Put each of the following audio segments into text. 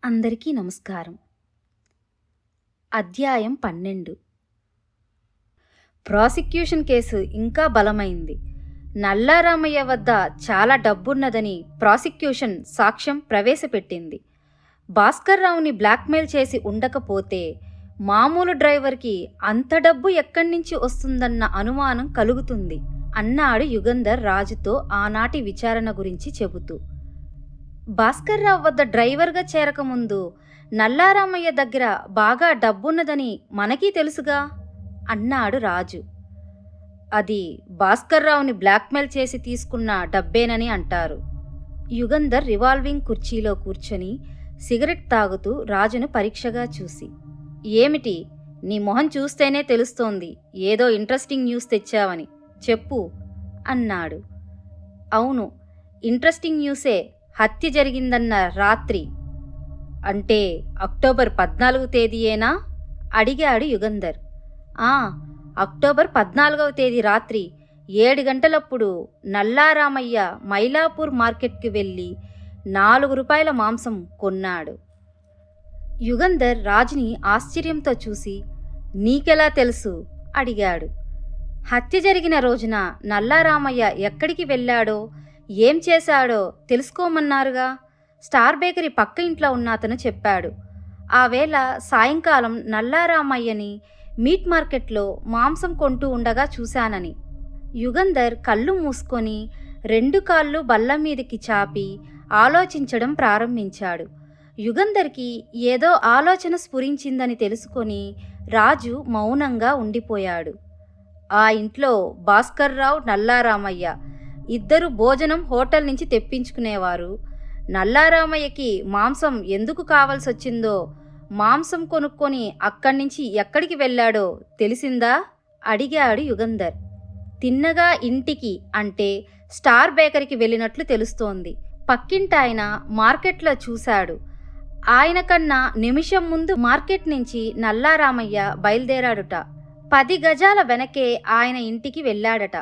అందరికీ నమస్కారం. అధ్యాయం 12. ప్రాసిక్యూషన్ కేసు ఇంకా బలమైంది. నల్లారామయ్య వద్ద చాలా డబ్బున్నదని ప్రాసిక్యూషన్ సాక్ష్యం ప్రవేశపెట్టింది. భాస్కర్రావుని బ్లాక్మెయిల్ చేసి ఉండకపోతే మామూలు డ్రైవర్కి అంత డబ్బు ఎక్కడి నుంచి వస్తుందన్న అనుమానం కలుగుతుంది అన్నాడు యుగంధర్ రాజుతో ఆనాటి విచారణ గురించి చెబుతూ. భాస్కర్రావు వద్ద డ్రైవర్గా చేరకముందు నల్లారామయ్య దగ్గర బాగా డబ్బున్నదని మనకీ తెలుసుగా అన్నాడు రాజు. అది భాస్కర్రావుని బ్లాక్మెయిల్ చేసి తీసుకున్న డబ్బేనని అంటారు. యుగంధర్ రివాల్వింగ్ కుర్చీలో కూర్చొని సిగరెట్ తాగుతూ రాజును పరీక్షగా చూసి, ఏమిటి, నీ మొహం చూస్తేనే తెలుస్తోంది ఏదో ఇంట్రెస్టింగ్ న్యూస్ తెచ్చావని, చెప్పు అన్నాడు. అవును, ఇంట్రెస్టింగ్ న్యూసే. హత్య జరిగిందన్న రాత్రి, అంటే అక్టోబర్ 14వ తేదీయేనా అడిగాడు యుగంధర్. అక్టోబర్ 14వ తేదీ రాత్రి 7 గంటలప్పుడు నల్లారామయ్య మైలాపూర్ మార్కెట్కి వెళ్ళి 4 రూపాయల మాంసం కొన్నాడు. యుగంధర్ రాజుని ఆశ్చర్యంతో చూసి, నీకెలా తెలుసు అడిగాడు. హత్య జరిగిన రోజున నల్లారామయ్య ఎక్కడికి వెళ్ళాడో ఏం చేశాడో తెలుసుకోమన్నారుగా. స్టార్ బేకరీ పక్క ఇంట్లో ఉన్న అతను చెప్పాడు. ఆ వేళ సాయంకాలం నల్లారామయ్యని మీట్ మార్కెట్లో మాంసం కొంటూ ఉండగా చూశానని. యుగంధర్ కళ్ళు మూసుకొని 2 కాళ్ళు బల్ల మీదకి చాపి ఆలోచించడం ప్రారంభించాడు. యుగంధర్కి ఏదో ఆలోచన స్ఫురించిందని తెలుసుకొని రాజు మౌనంగా ఉండిపోయాడు. ఆ ఇంట్లో భాస్కర్రావు, నల్లారామయ్య ఇద్దరు భోజనం హోటల్ నుంచి తెప్పించుకునేవారు. నల్లారామయ్యకి మాంసం ఎందుకు కావాల్సొచ్చిందో, మాంసం కొనుక్కొని అక్కడి నుంచి ఎక్కడికి వెళ్ళాడో తెలిసిందా అడిగాడు యుగంధర్. తిన్నగా ఇంటికి, అంటే స్టార్ బేకరీకి వెళ్ళినట్లు తెలుస్తోంది. పక్కింటాయన మార్కెట్లో చూశాడు. ఆయన కన్నా నిమిషం ముందు మార్కెట్ నుంచి నల్లారామయ్య బయలుదేరాడుట. 10 గజాల వెనకే ఆయన ఇంటికి వెళ్ళాడట.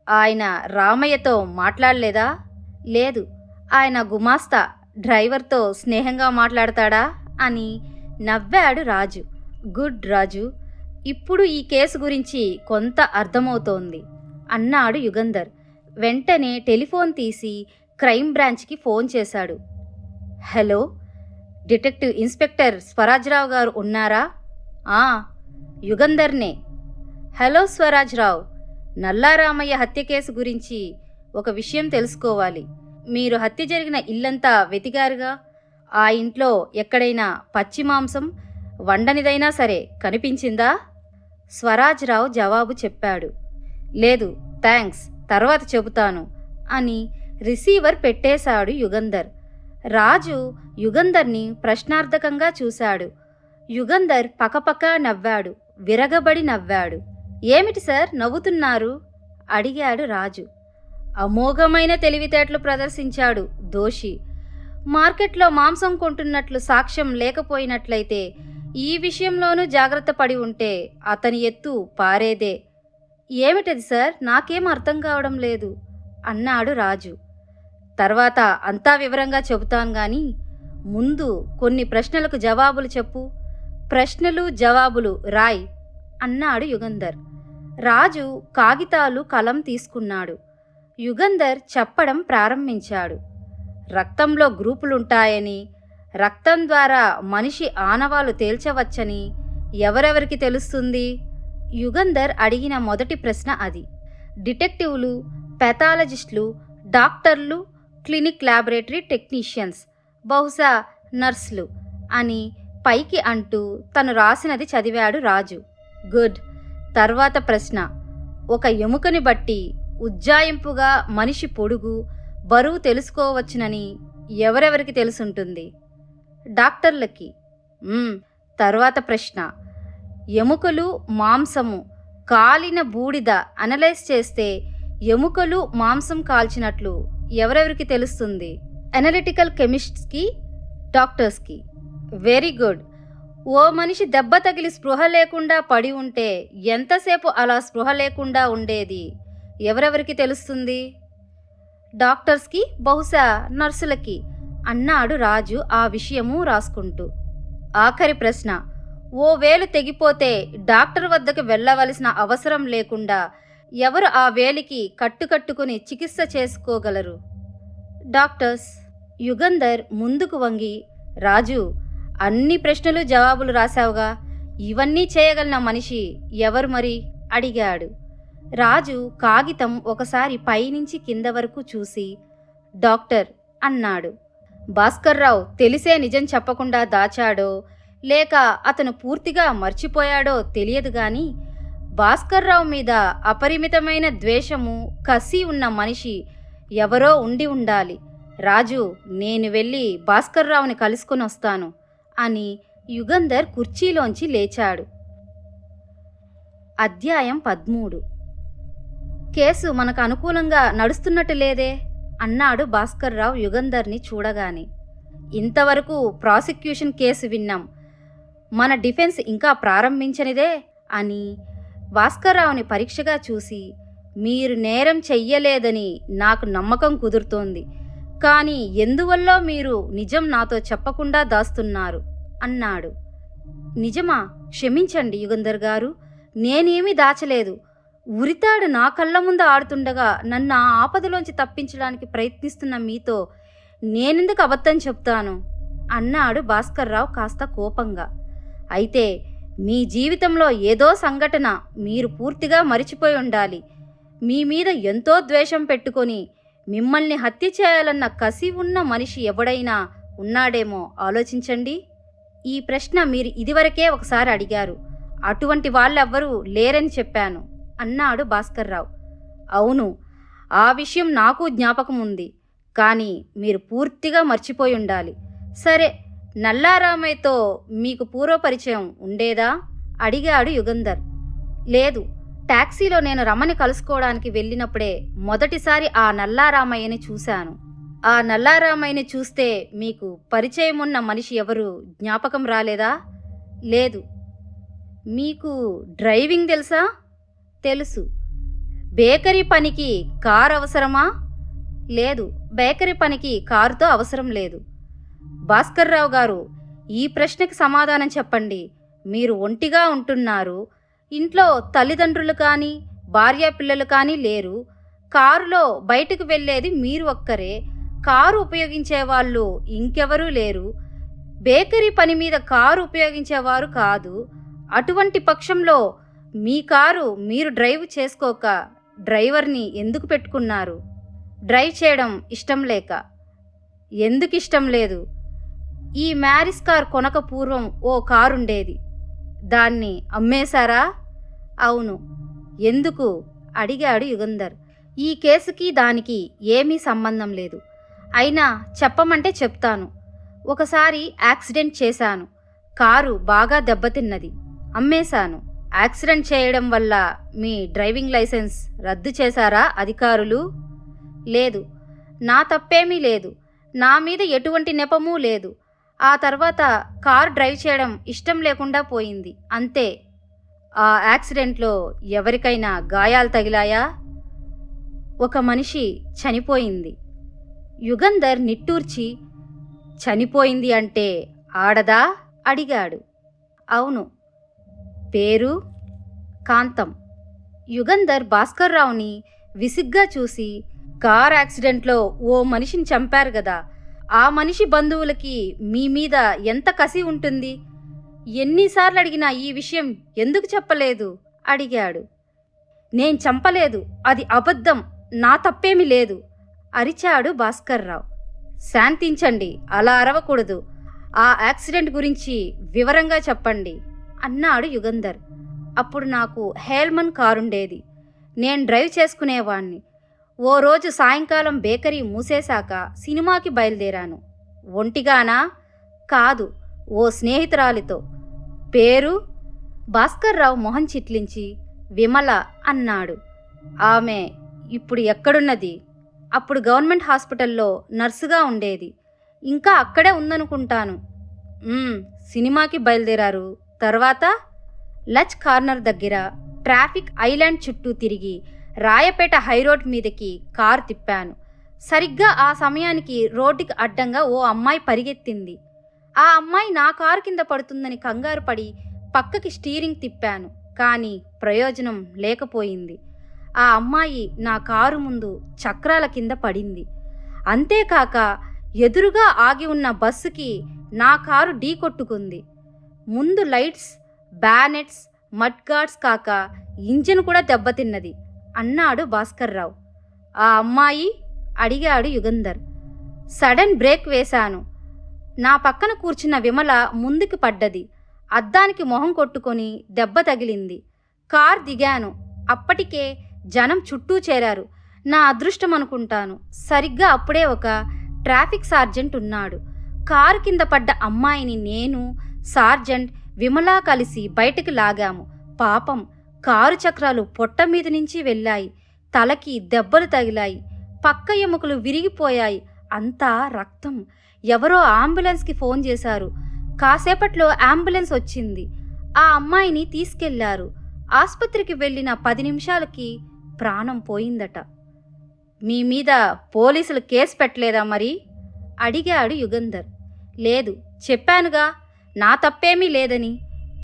ఆయన రామయ్యతో మాట్లాడలేదా? లేదు, ఆయన గుమాస్తా డ్రైవర్తో స్నేహంగా మాట్లాడతాడా అని నవ్వాడు రాజు. గుడ్ రాజు, ఇప్పుడు ఈ కేసు గురించి కొంత అర్థమవుతోంది అన్నాడు యుగంధర్. వెంటనే టెలిఫోన్ తీసి క్రైమ్ బ్రాంచ్కి ఫోన్ చేశాడు. హలో, డిటెక్టివ్ ఇన్స్పెక్టర్ స్వరాజ్రావు గారు ఉన్నారా? యుగంధర్నే. హలో స్వరాజ్రావు, నల్లారామయ్య హత్య కేసు గురించి ఒక విషయం తెలుసుకోవాలి. మీరు హత్య జరిగిన ఇల్లంతా వెతికారుగా. ఆ ఇంట్లో ఎక్కడైనా పచ్చి మాంసం వండనిదైనా సరే కనిపించిందా? స్వరాజ్రావు జవాబు చెప్పాడు. లేదు, థ్యాంక్స్, తర్వాత చెబుతాను అని రిసీవర్ పెట్టేశాడు యుగంధర్. రాజు యుగంధర్ని ప్రశ్నార్థకంగా చూశాడు. యుగంధర్ పకపక నవ్వాడు, విరగబడి నవ్వాడు. ఏమిటి సార్ నవ్వుతున్నారు అడిగాడు రాజు. అమోఘమైన తెలివితేటలు ప్రదర్శించాడు దోషి. మార్కెట్లో మాంసం కొంటున్నట్లు సాక్ష్యం లేకపోయినట్లయితే ఈ విషయంలోనూ జాగ్రత్త పడి ఉంటే అతని ఎత్తు పారేదే. ఏమిటది సార్, నాకేం అర్థం కావడం లేదు అన్నాడు రాజు. తర్వాత అంతా వివరంగా చెబుతాను గాని ముందు కొన్ని ప్రశ్నలకు జవాబులు చెప్పు. ప్రశ్నలు జవాబులు రాయ్ అన్నాడు యుగంధర్. రాజు కాగితాలు కలం తీసుకున్నాడు. యుగంధర్ చెప్పడం ప్రారంభించాడు. రక్తంలో గ్రూపులుంటాయని, రక్తం ద్వారా మనిషి ఆనవాలు తేల్చవచ్చని ఎవరెవరికి తెలుస్తుంది? యుగంధర్ అడిగిన మొదటి ప్రశ్న అది. డిటెక్టివ్లు, పెథాలజిస్టులు, డాక్టర్లు, క్లినిక్ ల్యాబొరేటరీ టెక్నీషియన్స్, బహుశా నర్సులు అని పైకి అంటూ తను రాసినది చదివాడు రాజు. గుడ్. తర్వాత ప్రశ్న, ఒక ఎముకని బట్టి ఉజ్జాయింపుగా మనిషి పొడుగు, బరువు తెలుసుకోవచ్చునని ఎవరెవరికి తెలుసుంటుంది? డాక్టర్లకి. తర్వాత ప్రశ్న, ఎముకలు, మాంసము, కాలిన బూడిద అనలైజ్ చేస్తే ఎముకలు, మాంసం కాల్చినట్లు ఎవరెవరికి తెలుస్తుంది? అనలిటికల్ కెమిస్ట్స్కి, డాక్టర్స్కి. Very good. ఓ మనిషి దెబ్బ తగిలి స్పృహ లేకుండా పడి ఉంటే ఎంతసేపు అలా స్పృహ లేకుండా ఉండేది ఎవరెవరికి తెలుస్తుంది? డాక్టర్స్కి, బహుశా నర్సులకి. అన్నాడు రాజు ఆ విషయము రాసుకుంటూ. ఆఖరి ప్రశ్న. ఓ వేలు తెగిపోతే డాక్టర్ వద్దకు వెళ్ళవలసిన అవసరం లేకుండా ఎవరు ఆ వేలికి కట్టుకుని చికిత్స చేసుకోగలరు? డాక్టర్స్. యుగంధర్ ముందుకు వంగి, రాజు, అన్ని ప్రశ్నలు జవాబులు రాశావుగా, ఇవన్నీ చేయగలిగిన మనిషి ఎవరు మరి అడిగాడు. రాజు కాగితం ఒకసారి పైనుంచి కింద వరకు చూసి, డాక్టర్ అన్నాడు. భాస్కర్రావు తెలిసే నిజం చెప్పకుండా దాచాడో లేక అతను పూర్తిగా మర్చిపోయాడో తెలియదు గాని భాస్కర్రావు మీద అపరిమితమైన ద్వేషము, కసి ఉన్న మనిషి ఎవరో ఉండి ఉండాలి. రాజు, నేను వెళ్ళి భాస్కర్రావుని కలుసుకొని వస్తాను అని యుగంధర్ కుర్చీలోంచి లేచాడు. అధ్యాయం 13. కేసు మనకు అనుకూలంగా నడుస్తున్నట్టు లేదే అన్నాడు భాస్కర్రావు యుగంధర్ని చూడగానే. ఇంతవరకు ప్రాసిక్యూషన్ కేసు విన్నాం, మన డిఫెన్స్ ఇంకా ప్రారంభించనిదే అని భాస్కర్రావుని పరీక్షగా చూసి, మీరు నేరం చెయ్యలేదని నాకు నమ్మకం కుదురుతోంది, కానీ ఎందువల్ల మీరు నిజం నాతో చెప్పకుండా దాస్తున్నారు అన్నాడు. నిజమా? క్షమించండి యుగంధర్ గారు, నేనేమీ దాచలేదు. ఉరితాడు నా కళ్ళ ముందు ఆడుతుండగా నన్ను ఆ ఆపదలోంచి తప్పించడానికి ప్రయత్నిస్తున్న మీతో నేనెందుకు అబద్ధం చెప్తాను అన్నాడు భాస్కర్రావు కాస్త కోపంగా. అయితే మీ జీవితంలో ఏదో సంఘటన మీరు పూర్తిగా మరిచిపోయి ఉండాలి. మీ మీద ఎంతో ద్వేషం పెట్టుకొని మిమ్మల్ని హత్య చేయాలన్న కసి ఉన్న మనిషి ఎవడైనా ఉన్నాడేమో ఆలోచించండి. ఈ ప్రశ్న మీరు ఇదివరకే ఒకసారి అడిగారు, అటువంటి వాళ్ళెవ్వరూ లేరని చెప్పాను అన్నాడు భాస్కర్రావు. అవును, ఆ విషయం నాకు జ్ఞాపకం ఉంది, కానీ మీరు పూర్తిగా మర్చిపోయి ఉండాలి. సరే, నల్లారామయ్యతో మీకు పూర్వపరిచయం ఉండేదా అడిగాడు యుగంధర్. లేదు, టాక్సీలో నేను రమణి కలుసుకోవడానికి వెళ్ళినప్పుడే మొదటిసారి ఆ నల్లారామయ్యని చూశాను. ఆ నల్లారామయ్యని చూస్తే మీకు పరిచయం ఉన్న మనిషి ఎవరు జ్ఞాపకం రాలేదా? లేదు. మీకు డ్రైవింగ్ తెలుసా? తెలుసు. బేకరీ పనికి కారు అవసరమా? లేదు, బేకరీ పనికి కారుతో అవసరం లేదు. భాస్కర్రావు గారు, ఈ ప్రశ్నకి సమాధానం చెప్పండి. మీరు ఒంటిగా ఉంటున్నారు, ఇంట్లో తల్లిదండ్రులు కానీ భార్య పిల్లలు కానీ లేరు, కారులో బయటకు వెళ్ళేది మీరు ఒక్కరే, కారు ఉపయోగించే వాళ్ళు ఇంకెవరూ లేరు, బేకరీ పని మీద కారు ఉపయోగించేవారు కాదు. అటువంటి పక్షంలో మీ కారు మీరు డ్రైవ్ చేసుకోక డ్రైవర్ని ఎందుకు పెట్టుకున్నారు? డ్రైవ్ చేయడం ఇష్టం లేక. ఎందుకు ఇష్టం లేదు? ఈ మ్యారిస్ కార్ కొనక పూర్వం ఓ కారుండేది, దాన్ని అమ్మేశారా? అవును. ఎందుకు అడిగాడు యుగంధర్. ఈ కేసుకి దానికి ఏమీ సంబంధం లేదు, అయినా చెప్పమంటే చెప్తాను. ఒకసారి యాక్సిడెంట్ చేశాను, కారు బాగా దెబ్బతిన్నది, అమ్మేశాను. యాక్సిడెంట్ చేయడం వల్ల మీ డ్రైవింగ్ లైసెన్స్ రద్దు చేశారా అధికారులు? లేదు, నా తప్పేమీ లేదు, నా మీద ఎటువంటి నెపమూ లేదు. ఆ తర్వాత కారు డ్రైవ్ చేయడం ఇష్టం లేకుండా పోయింది, అంతే. ఆ యాక్సిడెంట్లో ఎవరికైనా గాయాలు తగిలాయా? ఒక మనిషి చనిపోయింది. యుగంధర్ నిట్టూర్చి, చనిపోయింది అంటే ఆడదా అడిగాడు. అవును. పేరు? కాంతం. యుగంధర్ భాస్కర్రావుని విసిగ్గా చూసి, కార్ యాక్సిడెంట్లో ఓ మనిషిని చంపారు గదా, ఆ మనిషి బంధువులకి మీ మీద ఎంత కసి ఉంటుంది? ఎన్నిసార్లు అడిగినా ఈ విషయం ఎందుకు చెప్పలేదు అడిగాడు. నేను చంపలేదు, అది అబద్ధం, నా తప్పేమీ లేదు అరిచాడు భాస్కర్రావు. శాంతించండి, అలా అరవకూడదు. ఆ యాక్సిడెంట్ గురించి వివరంగా చెప్పండి అన్నాడు యుగంధర్. అప్పుడు నాకు హేల్మన్ కారుండేది, నేను డ్రైవ్ చేసుకునేవాణ్ణి. ఓ రోజు సాయంకాలం బేకరీ మూసేశాక సినిమాకి బయలుదేరాను. ఒంటిగానా? కాదు, ఓ స్నేహితురాలితో. పేరు? భాస్కర్రావు మొహం చిట్లించి, విమల అన్నాడు. ఆమె ఇప్పుడు ఎక్కడున్నది? అప్పుడు గవర్నమెంట్ హాస్పిటల్లో నర్సుగా ఉండేది, ఇంకా అక్కడే ఉందనుకుంటాను. సినిమాకి బయలుదేరారు. తర్వాత లచ్ కార్నర్ దగ్గర ట్రాఫిక్ ఐలాండ్ చుట్టూ తిరిగి రాయపేట హైరోడ్ మీదకి కారు తిప్పాను. సరిగ్గా ఆ సమయానికి రోడ్డుకి అడ్డంగా ఓ అమ్మాయి పరిగెత్తింది. ఆ అమ్మాయి నా కారు కింద పడుతుందని కంగారు పడి పక్కకి స్టీరింగ్ తిప్పాను. కానీ ప్రయోజనం లేకపోయింది. ఆ అమ్మాయి నా కారు ముందు చక్రాల కింద పడింది. అంతేకాక ఎదురుగా ఆగి ఉన్న బస్సుకి నా కారు ఢీకొట్టుకుంది. ముందు లైట్స్, బ్యానెట్స్, మడ్గార్డ్స్ కాక ఇంజిన్ కూడా దెబ్బతిన్నది అన్నాడు భాస్కర్రావు. ఆ అమ్మాయి అడిగాడు యుగంధర్. సడన్ బ్రేక్ వేశాను. నా పక్కన కూర్చున్న విమల ముందుకు పడ్డది. అద్దానికి మొహం కొట్టుకొని దెబ్బ తగిలింది. కార్ దిగాను. అప్పటికే జనం చుట్టూ చేరారు. నా అదృష్టం అనుకుంటాను. సరిగ్గా అప్పుడే ఒక ట్రాఫిక్ సార్జెంట్ ఉన్నాడు. కారు కింద పడ్డ అమ్మాయిని నేను, సార్జెంట్, విమలా కలిసి బయటకు లాగాము. పాపం కారు చక్రాలు పొట్ట మీద నుంచి వెళ్ళాయి. తలకి దెబ్బలు తగిలాయి. పక్క ఎముకలు విరిగిపోయాయి. అంతా రక్తం. ఎవరో అంబులెన్స్కి ఫోన్ చేశారు. కాసేపట్లో అంబులెన్స్ వచ్చింది. ఆ అమ్మాయిని తీసుకెళ్లారు. ఆసుపత్రికి వెళ్ళిన 10 నిమిషాలకి ప్రాణం పోయిందట. మీ మీద పోలీసులు కేసు పెట్టలేదా మరి? అడిగాడు యుగంధర్. లేదు, చెప్పానుగా నా తప్పేమీ లేదని.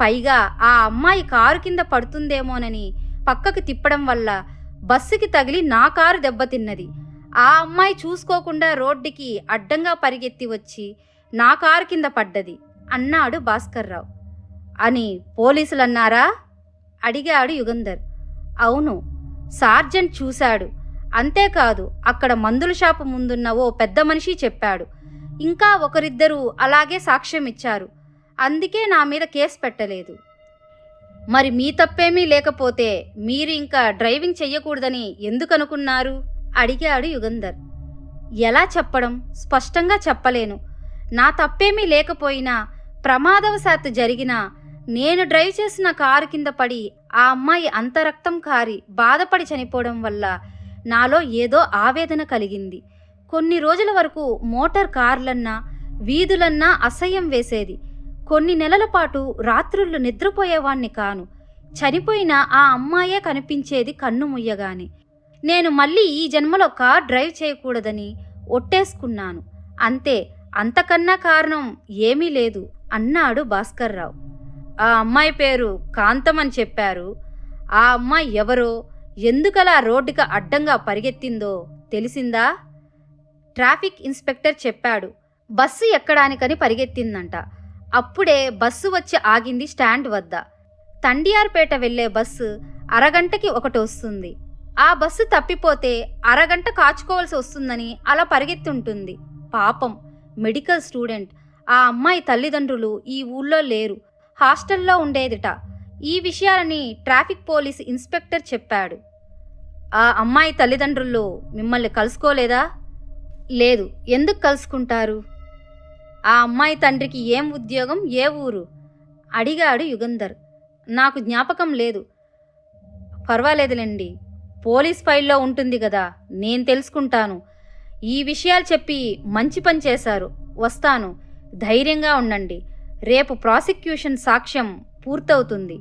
పైగా ఆ అమ్మాయి కారు కింద పడుతుందేమోనని పక్కకు తిప్పడం వల్ల బస్సుకి తగిలి నా కారు దెబ్బతిన్నది. ఆ అమ్మాయి చూసుకోకుండా రోడ్డుకి అడ్డంగా పరిగెత్తి వచ్చి నా కారు కింద పడ్డది అన్నాడు భాస్కర్రావు. అని పోలీసులన్నారా? అడిగాడు యుగంధర్. అవును, సార్జెంట్ చూశాడు. అంతేకాదు అక్కడ మందుల షాపు ముందున్న ఓ పెద్ద మనిషి చెప్పాడు. ఇంకా ఒకరిద్దరూ అలాగే సాక్ష్యం ఇచ్చారు. అందుకే నా మీద కేసు పెట్టలేదు. మరి మీ తప్పేమీ లేకపోతే మీరు ఇంకా డ్రైవింగ్ చెయ్యకూడదని ఎందుకనుకున్నారు? అడిగాడు యుగంధర్. ఎలా చెప్పడం? స్పష్టంగా చెప్పలేను. నా తప్పేమీ లేకపోయినా ప్రమాదవశాత్తు జరిగినా నేను డ్రైవ్ చేసిన కారు కింద పడి ఆ అమ్మాయి అంతరక్తం కారి బాధపడి చనిపోవడం వల్ల నాలో ఏదో ఆవేదన కలిగింది. కొన్ని రోజుల వరకు మోటార్ కార్లన్నా వీధులన్నా అసహ్యం వేసేది. కొన్ని నెలల పాటు రాత్రుళ్ళు నిద్రపోయేవాణ్ణి కాను. చనిపోయిన ఆ అమ్మాయే కనిపించేది కన్ను ముయ్యగానే. నేను మళ్ళీ ఈ జన్మలో కార్ డ్రైవ్ చేయకూడదని ఒట్టేసుకున్నాను. అంతే, అంతకన్నా కారణం ఏమీ లేదు అన్నాడు భాస్కర్రావు. ఆ అమ్మాయి పేరు కాంతం అని చెప్పారు. ఆ అమ్మాయి ఎవరో, ఎందుకలా రోడ్డుకి అడ్డంగా పరిగెత్తిందో తెలిసిందా? ట్రాఫిక్ ఇన్స్పెక్టర్ చెప్పాడు. బస్సు ఎక్కడానికని పరిగెత్తిందంట. అప్పుడే బస్సు వచ్చి ఆగింది స్టాండ్ వద్ద. తండియార్పేట వెళ్లే బస్సు అరగంటకి ఒకటి వస్తుంది. ఆ బస్సు తప్పిపోతే అరగంట కాచుకోవాల్సి వస్తుందని అలా పరిగెత్తుంటుంది. పాపం, మెడికల్ స్టూడెంట్. ఆ అమ్మాయి తల్లిదండ్రులు ఈ ఊళ్ళో లేరు, హాస్టల్లో ఉండేదిట. ఈ విషయాలని ట్రాఫిక్ పోలీస్ ఇన్స్పెక్టర్ చెప్పాడు. ఆ అమ్మాయి తల్లిదండ్రులు మిమ్మల్ని కలుసుకోలేదా? లేదు. ఎందుకు కలుసుకుంటారు? ఆ అమ్మాయి తండ్రికి ఏం ఉద్యోగం, ఏ ఊరు? అడిగాడు యుగంధర్. నాకు జ్ఞాపకం లేదు. పర్వాలేదులేండి, పోలీస్ ఫైల్లో ఉంటుంది కదా, నేను తెలుసుకుంటాను. ఈ విషయాలు చెప్పి మంచి పని చేశారు. వస్తాను. ధైర్యంగా ఉండండి. రేపు ప్రాసిక్యూషన్ సాక్ష్యం పూర్తవుతుంది.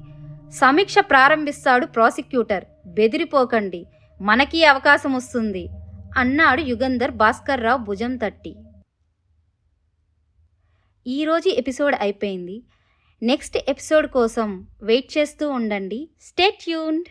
సమీక్ష ప్రారంభిస్తాడు ప్రాసిక్యూటర్. బెదిరిపోకండి, మనకీ అవకాశం వస్తుంది అన్నాడు యుగంధర్ భాస్కర్రావు భుజం తట్టి. ఈరోజు ఎపిసోడ్ అయిపోయింది. నెక్స్ట్ ఎపిసోడ్ కోసం వెయిట్ చేస్తూ ఉండండి. Stay tuned.